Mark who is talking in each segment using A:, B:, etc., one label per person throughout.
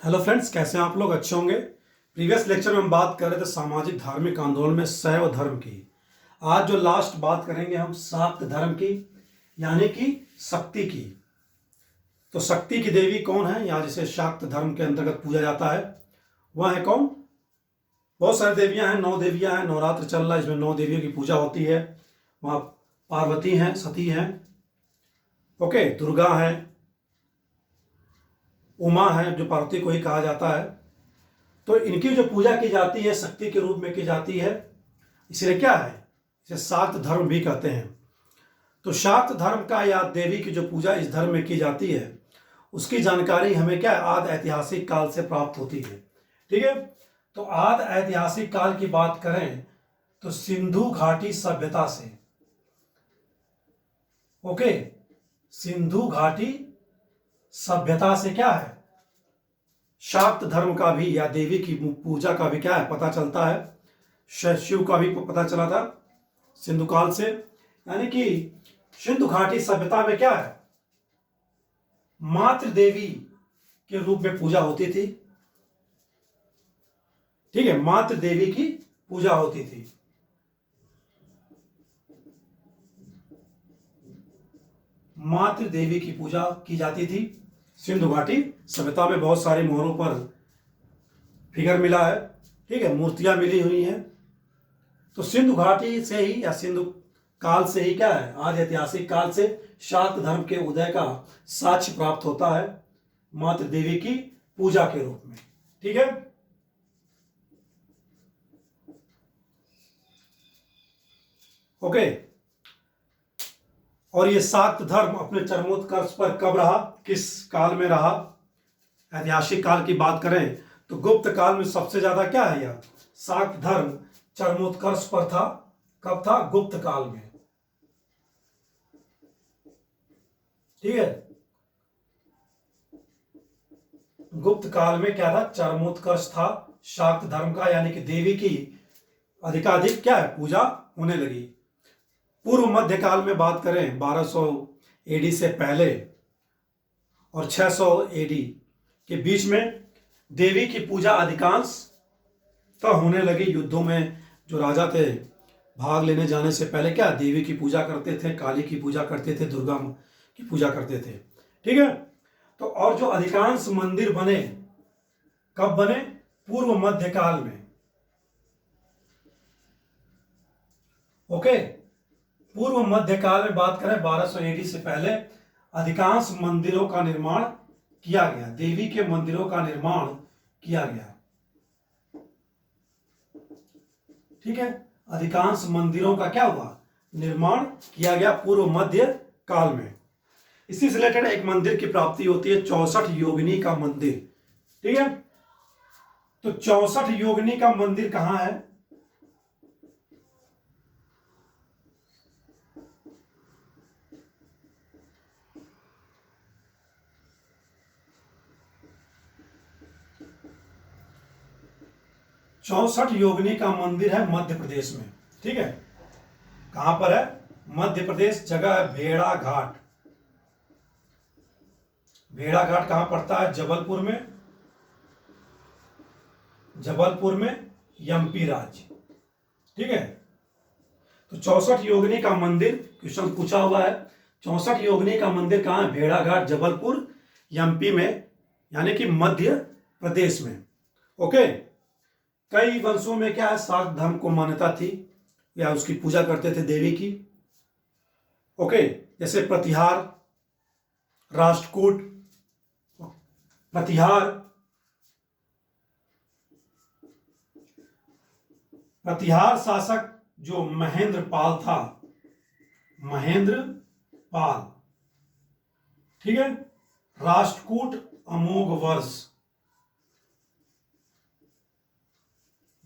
A: Hello friends, कैसे हैं आप लोग? अच्छे होंगे। प्रीवियस लेक्चर में हम बात कर रहे थे सामाजिक धार्मिक आंदोलन में शैव धर्म की। आज जो लास्ट बात करेंगे हम शाक्त धर्म की, यानी कि शक्ति की। तो शक्ति की देवी कौन है, या जिसे शाक्त धर्म के अंतर्गत पूजा जाता है, वह है कौन? बहुत सारी देवियां हैं, 9 देवियां हैं। नवरात्र चल रहा है, इसमें 9 देवियों की पूजा होती है। वहाँ पार्वती हैं, सती हैं, ओके, दुर्गा है, उमा है जो पार्वती को ही कहा जाता है। तो इनकी जो पूजा की जाती है शक्ति के रूप में की जाती है, इसलिए क्या है, इसे शाक्त धर्म भी कहते हैं। तो शाक्त धर्म का या देवी की जो पूजा इस धर्म में की जाती है, उसकी जानकारी हमें क्या आद ऐतिहासिक काल से प्राप्त होती है। ठीक है, तो आद ऐतिहासिक काल की बात करें तो सिंधु घाटी सभ्यता से, ओके, सिंधु घाटी सभ्यता से क्या है, शाक्त धर्म का भी या देवी की पूजा का भी क्या है पता चलता है। शिव का भी पता चला था सिंधु काल से, यानी कि सिंधु घाटी सभ्यता में क्या है, मातृ देवी के रूप में पूजा होती थी। ठीक है, मातृ देवी की पूजा होती थी। मातृ देवी की पूजा की जाती थी सिंधु घाटी सभ्यता में। बहुत सारे मोहरों पर फिगर मिला है, ठीक है, मूर्तियां मिली हुई हैं। तो सिंधु घाटी से ही या सिंधु काल से ही क्या है, आज ऐतिहासिक काल से शाक्त धर्म के उदय का साक्ष्य प्राप्त होता है मातृ देवी की पूजा के रूप में। ठीक है, ओके। और ये शाक्त धर्म अपने चरमोत्कर्ष पर कब रहा, किस काल में रहा? ऐतिहासिक काल की बात करें तो गुप्त काल में सबसे ज्यादा क्या है, यह शाक्त धर्म चरमोत्कर्ष पर था। कब था? गुप्त काल में। ठीक है, गुप्त काल में क्या था, चरमोत्कर्ष था शाक्त धर्म का, यानी कि देवी की अधिकाधिक क्या है पूजा होने लगी। पूर्व मध्य काल में बात करें 1200 एडी से पहले और 600 एडी के बीच में देवी की पूजा अधिकांश तो होने लगी। युद्धों में जो राजा थे भाग लेने जाने से पहले क्या देवी की पूजा करते थे, काली की पूजा करते थे, दुर्गा की पूजा करते थे। ठीक है, तो और जो अधिकांश मंदिर बने कब बने, पूर्व मध्य काल में। ओके, पूर्व मध्य काल में बात करें 1200 एडी से पहले अधिकांश मंदिरों का निर्माण किया गया, देवी के मंदिरों का निर्माण किया गया। ठीक है, अधिकांश मंदिरों का क्या हुआ, निर्माण किया गया पूर्व मध्य काल में। इसी से रिलेटेड एक मंदिर की प्राप्ति होती है 64 योगिनी का मंदिर। ठीक है, तो 64 योगिनी का मंदिर कहां है? चौसठ योगिनी का मंदिर है मध्य प्रदेश में। ठीक है, कहां पर है? मध्य प्रदेश, जगह है भेड़ा घाट। भेड़ा घाट कहां पड़ता है? जबलपुर में, जबलपुर में एमपी राज्य। ठीक है, तो 64 योगिनी का मंदिर क्वेश्चन पूछा हुआ है। 64 योगिनी का मंदिर कहां है? भेड़ा घाट, जबलपुर, एमपी में, यानी कि मध्य प्रदेश में। ओके, कई वंशों में क्या है, शाक्त धर्म को मान्यता थी या उसकी पूजा करते थे देवी की। ओके, जैसे प्रतिहार, राष्ट्रकूट, प्रतिहार, प्रतिहार शासक जो महेंद्र पाल था, महेंद्र पाल। ठीक है, राष्ट्रकूट अमोघ वर्ष,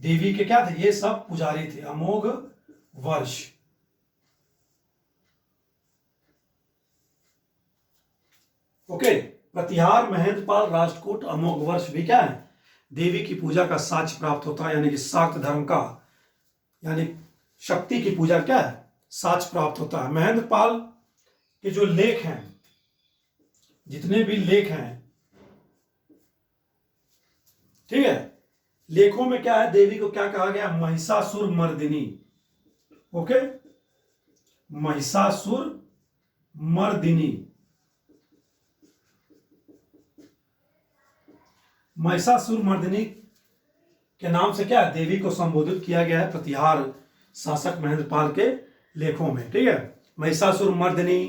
A: देवी के क्या थे, ये सब पुजारी थे, अमोघ वर्ष। ओके, प्रतिहार, महेंद्रपाल, राष्ट्रकूट, अमोघ वर्ष भी क्या है, देवी की पूजा का साक्ष्य प्राप्त होता है, यानी कि शाक्त धर्म का, यानी शक्ति की पूजा क्या है, साक्ष्य प्राप्त होता है। महेंद्रपाल के जो लेख हैं, जितने भी लेख हैं ठीक है। लेखों में क्या है, देवी को क्या कहा गया, महिषासुर मर्दिनी। ओके, महिषासुर मर्दिनी। महिषासुर मर्दिनी के नाम से क्या है, देवी को संबोधित किया गया है प्रतिहार शासक महेंद्रपाल के लेखों में। ठीक है, महिषासुर मर्दिनी,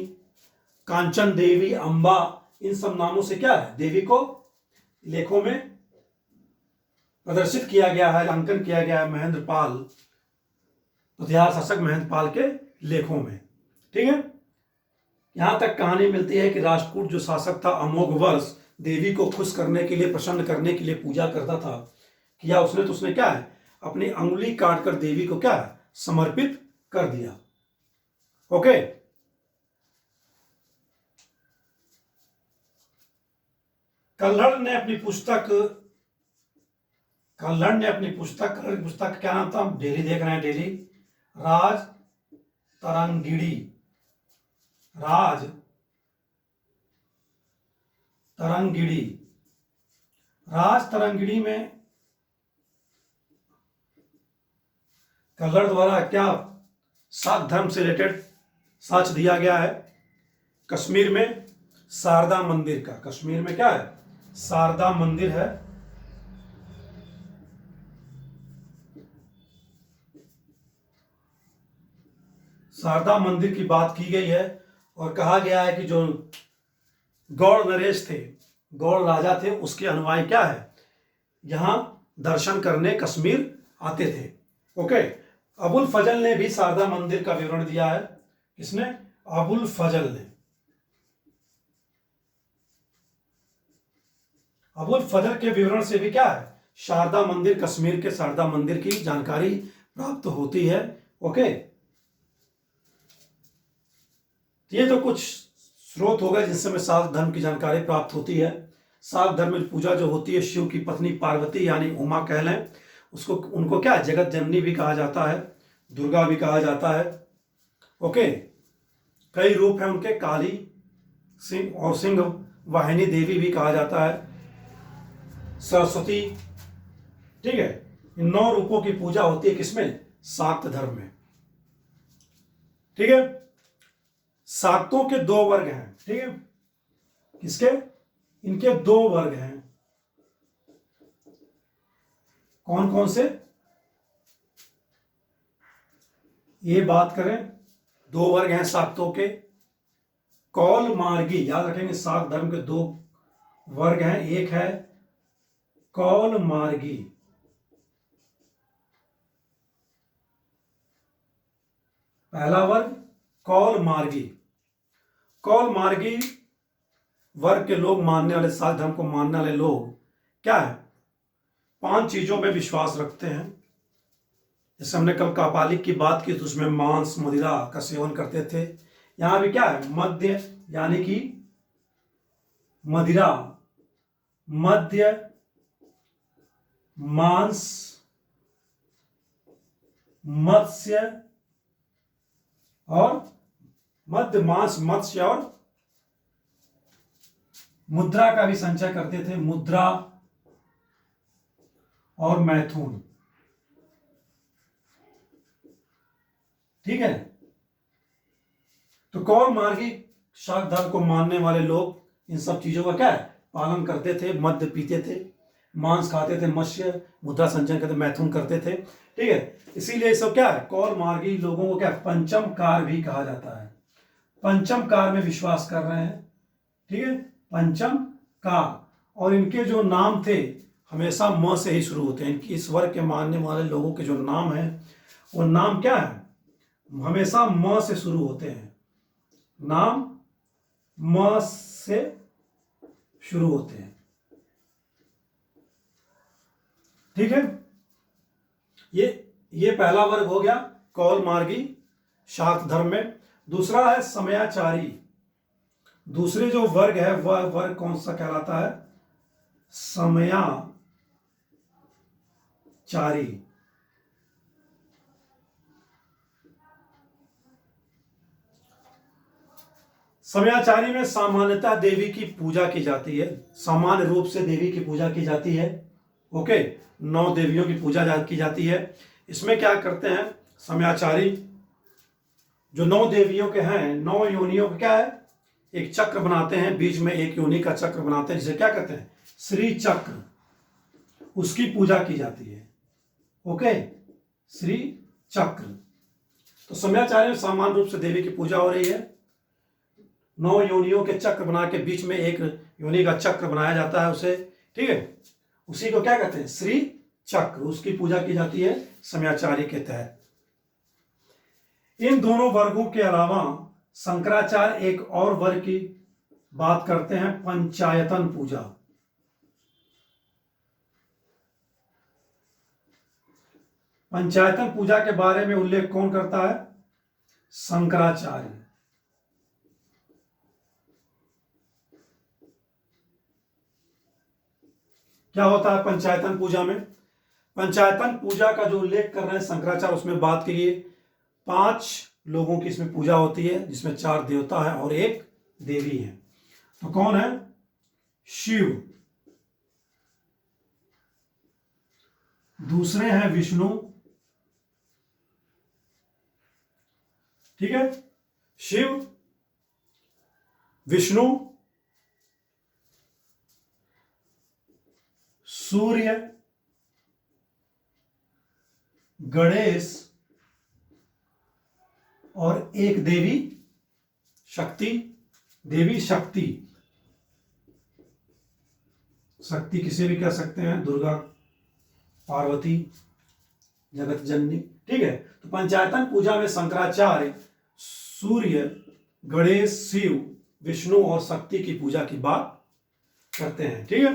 A: कांचन देवी, अंबा, इन सब नामों से क्या है, देवी को लेखों में प्रदर्शित किया गया है, अंकन किया गया है महेंद्रपाल, प्रतिहार शासक महेंद्रपाल के लेखों में। ठीक है, यहां तक कहानी मिलती है कि राष्ट्रकूट जो शासक था अमोघ वर्ष देवी को खुश करने के लिए, प्रसन्न करने के लिए पूजा करता था, किया उसने, तो उसने क्या है, अपनी अंगुली काटकर देवी को क्या है, समर्पित कर दिया। ओके, कल्हड़ ने अपनी पुस्तक कल्हड़ की पुस्तक का क्या नाम था, डेली देख रहे हैं, डेली राज तरंगिणी, राज तरंगिणी। राज तरंगिणी में कल्हड़ द्वारा क्या शाक्त धर्म से रिलेटेड साक्ष्य दिया गया है। कश्मीर में शारदा मंदिर का, कश्मीर में क्या है, शारदा मंदिर है। शारदा मंदिर की बात की गई है और कहा गया है कि जो गौड़ नरेश थे, गौड़ राजा थे, उसके अनुयायी क्या है, यहां दर्शन करने कश्मीर आते थे। ओके, अबुल फजल ने भी शारदा मंदिर का विवरण दिया है। किसने, अबुल फजल ने। अबुल फजल के विवरण से भी क्या है, शारदा मंदिर, कश्मीर के शारदा मंदिर की जानकारी प्राप्त होती है। ओके, ये तो कुछ स्रोत हो गए जिनसे हमें शाक्त धर्म की जानकारी प्राप्त होती है। शाक्त धर्म में पूजा जो होती है शिव की पत्नी पार्वती यानी उमा कह लें, उसको, उनको क्या जगत जननी भी कहा जाता है, दुर्गा भी कहा जाता है। ओके, कई रूप हैं उनके, काली, सिंह और सिंह वाहिनी देवी भी कहा जाता है, सरस्वती। ठीक है, इन 9 रूपों की पूजा होती है किसमें, शाक्त धर्म में। ठीक है, शाक्तों के 2 वर्ग हैं। ठीक है, किसके, इनके 2 वर्ग हैं। कौन कौन से, ये बात करें, 2 वर्ग हैं शाक्तों के। कौल मार्गी, याद रखेंगे, शाक्त धर्म के 2 वर्ग हैं। एक है कौल मार्गी, पहला वर्ग कौल मार्गी। कौल मार्गी वर्ग के लोग, मानने वाले, शाक्त धर्म को मानने वाले लोग क्या है, 5 चीजों में विश्वास रखते हैं। जैसे हमने कल कापालिक की बात की तो उसमें मांस, मदिरा का सेवन करते थे। यहां भी क्या है, मद्य यानी कि मदिरा, मद्य, मांस, मत्स्य और मध्य, मांस, मत्स्य और मुद्रा का भी संचय करते थे, मुद्रा और मैथुन। ठीक है, तो कौल मार्गी शाक्त धर्म को मानने वाले लोग इन सब चीजों का क्या है, पालन करते थे। मद्य पीते थे, मांस खाते थे, मत्स्य, मुद्रा संचय करते, मैथुन करते थे। ठीक है, इसीलिए सब क्या है, कौल मार्गी लोगों को क्या पंचम कार भी कहा जाता है। पंचम कार में विश्वास कर रहे हैं। ठीक है, पंचम कार, और इनके जो नाम थे हमेशा म से ही शुरू होते हैं। इनकी इस वर्ग के मानने वाले लोगों के जो नाम हैं वो नाम क्या है, हमेशा म से शुरू होते हैं। नाम म से शुरू होते हैं। ठीक है, ये पहला वर्ग हो गया कौल मार्गी शाक्त धर्म में। दूसरा है समयाचारी। दूसरे जो वर्ग है वह वर्ग कौन सा कहलाता है, समयाचारी। समयाचारी में सामान्यतः देवी की पूजा की जाती है, सामान्य रूप से देवी की पूजा की जाती है। ओके, 9 देवियों की पूजा की जाती है। इसमें क्या करते हैं समयाचारी, जो 9 देवियों के हैं, 9 योनियों का क्या है, एक चक्र बनाते हैं, बीच में एक योनि का चक्र बनाते हैं, जिसे क्या कहते हैं श्री चक्र, उसकी पूजा की जाती है। ओके, श्री चक्र। तो समयाचार्य में सामान्य रूप से देवी की पूजा हो रही है। 9 योनियों के चक्र बना के बीच में एक योनि का चक्र बनाया जाता है उसे, ठीक है, उसी को क्या कहते हैं श्री चक्र, उसकी पूजा की जाती है समयाचार्य के तहत। इन दोनों वर्गों के अलावा शंकराचार्य एक और वर्ग की बात करते हैं, पंचायतन पूजा। पंचायतन पूजा के बारे में उल्लेख कौन करता है, शंकराचार्य। क्या होता है पंचायतन पूजा में, पंचायतन पूजा का जो उल्लेख कर रहे हैं शंकराचार्य, उसमें बात की गई 5 लोगों की इसमें पूजा होती है, जिसमें 4 देवता है और 1 देवी है। तो कौन है, शिव, दूसरे हैं विष्णु, ठीक है, शिव, विष्णु, सूर्य, गणेश और एक देवी शक्ति। देवी शक्ति, शक्ति किसे भी कह सकते हैं, दुर्गा, पार्वती, जगत जननी, ठीक है। तो पंचायतन पूजा में शंकराचार्य सूर्य, गणेश, शिव, विष्णु और शक्ति की पूजा की बात करते हैं, ठीक है।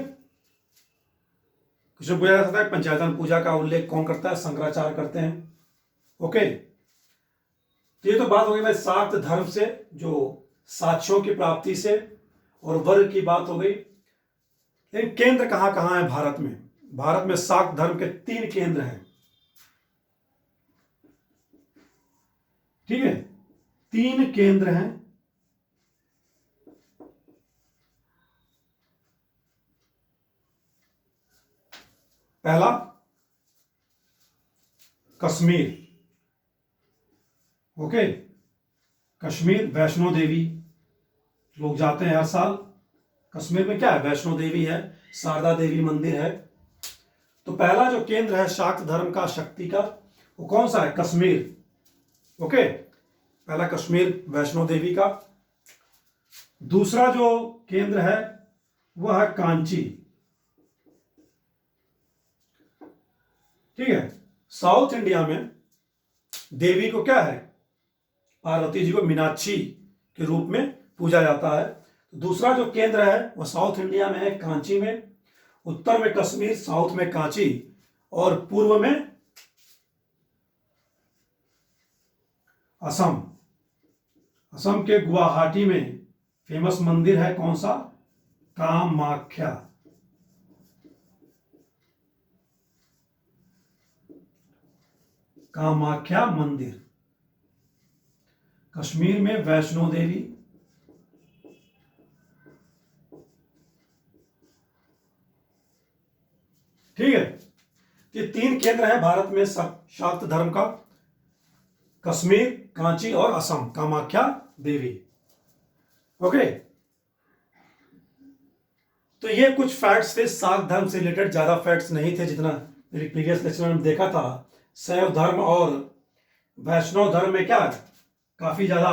A: किसी पूछा जा सकता है पंचायतन पूजा का उल्लेख कौन करता है, शंकराचार्य करते हैं। ओके, तो ये तो बात हो गई भाई शाक्त धर्म से, जो साक्ष्यों की प्राप्ति से, और वर्ग की बात हो गई। लेकिन केंद्र कहां कहां है भारत में, भारत में शाक्त धर्म के 3 केंद्र हैं, ठीक है, 3 केंद्र हैं। पहला कश्मीर, ओके, कश्मीर वैष्णो देवी लोग जाते हैं हर साल। कश्मीर में क्या है, वैष्णो देवी है, शारदा देवी मंदिर है। तो पहला जो केंद्र है शाक्त धर्म का, शक्ति का, वो कौन सा है, कश्मीर। ओके, पहला कश्मीर वैष्णो देवी का। दूसरा जो केंद्र है वह है कांची, ठीक है। साउथ इंडिया में देवी को क्या है, पार्वती जी को मीनाक्षी के रूप में पूजा जाता है। दूसरा जो केंद्र है वह साउथ इंडिया में है, कांची में। उत्तर में कश्मीर, साउथ में कांची, और पूर्व में असम। असम के गुवाहाटी में फेमस मंदिर है कौन सा, कामाख्या। कामाख्या मंदिर। कश्मीर में वैष्णो देवी, ठीक है। ये 3 केंद्र हैं भारत में शाक्त धर्म का, कश्मीर, कांची और असम, कामाख्या देवी। ओके, तो ये कुछ फैक्ट्स थे शाक्त धर्म से रिलेटेड, ज्यादा फैक्ट्स नहीं थे जितना मेरे प्रीवियस लेक्चर में देखा था। शैव धर्म और वैष्णव धर्म में क्या काफी ज्यादा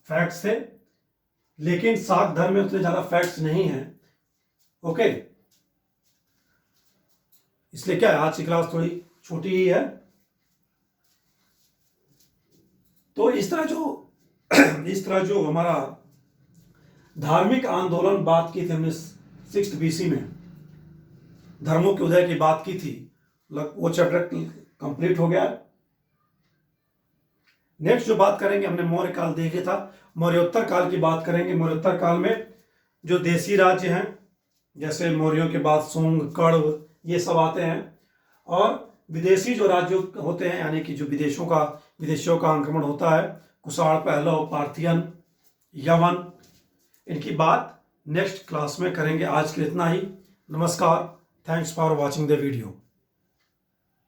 A: फैक्ट्स थे, लेकिन शाक्त धर्म में उतने ज्यादा फैक्ट्स नहीं हैं। ओके, इसलिए क्या है आज की क्लास थोड़ी छोटी ही है। तो इस तरह जो हमारा धार्मिक आंदोलन बात की थी हमने 6th BC में, धर्मों के उदय की बात की थी, वो चैप्टर कंप्लीट हो गया। नेक्स्ट जो बात करेंगे, हमने मौर्य काल देखे था, मौर्योत्तर काल की बात करेंगे। मौर्योत्तर काल में जो देसी राज्य हैं, जैसे मौर्यों के बाद शुंग, कण्व, ये सब आते हैं, और विदेशी जो राज्य होते हैं, यानी कि जो विदेशियों का आक्रमण होता है, कुषाण, पहलव, पार्थियन, यवन, इनकी बात नेक्स्ट क्लास में करेंगे। आज के लिए इतना ही। नमस्कार, Thanks for watching the video.